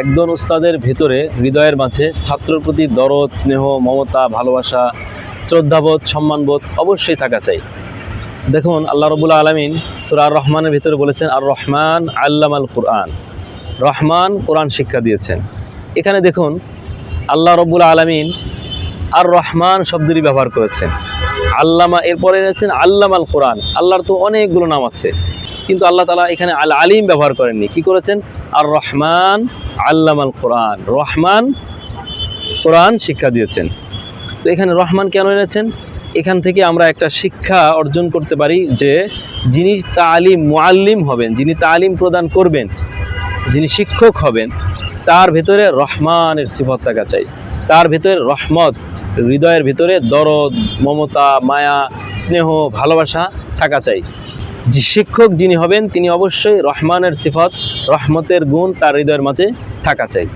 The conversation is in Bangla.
একজন উস্তাদের ভেতরে হৃদয়ের মাঝে ছাত্রের প্রতি দরদ, স্নেহ, মমতা, ভালোবাসা, শ্রদ্ধাবোধ, সম্মানবোধ অবশ্যই থাকা চাই। দেখুন আল্লাহ রাব্বুল আলামিন সূরা আর রহমানের ভিতরে বলেছেন, আর রহমান আল্লামাল কুরআন, রহমান কোরআন শিক্ষা দিয়েছেন। এখানে দেখুন আল্লাহ রাব্বুল আলামিন আর রহমান শব্দটি ব্যবহার করেছেন। আল্লামা এরপরে এনেছেন আল্লামাল কোরআন। আল্লাহর তো অনেকগুলো নাম আছে, কিন্তু আল্লাহ তাআলা এখানে আল আলিম ব্যবহার করেননি। কি করেছেন? আর রহমান আল্লামাল কোরআন, রহমান কোরআন শিক্ষা দিয়েছেন। তো এখানে রহমান কেন এনেছেন? এখান থেকে আমরা একটা শিক্ষা অর্জন করতে পারি যে যিনি তালিম মুআল্লিম হবেন, যিনি তালিম প্রদান করবেন, যিনি শিক্ষক হবেন, তার ভেতরে রহমানের সিফত থাকা চাই। তার ভেতরে রহমত, হৃদয়ের ভিতরে দরদ, মমতা, মায়া, স্নেহ, ভালোবাসা থাকা চাই। যে শিক্ষক যিনি হবেন তিনি অবশ্যই রহমানের সিফত, রহমতের গুণ তার হৃদয়ের মাঝে থাকা চাই।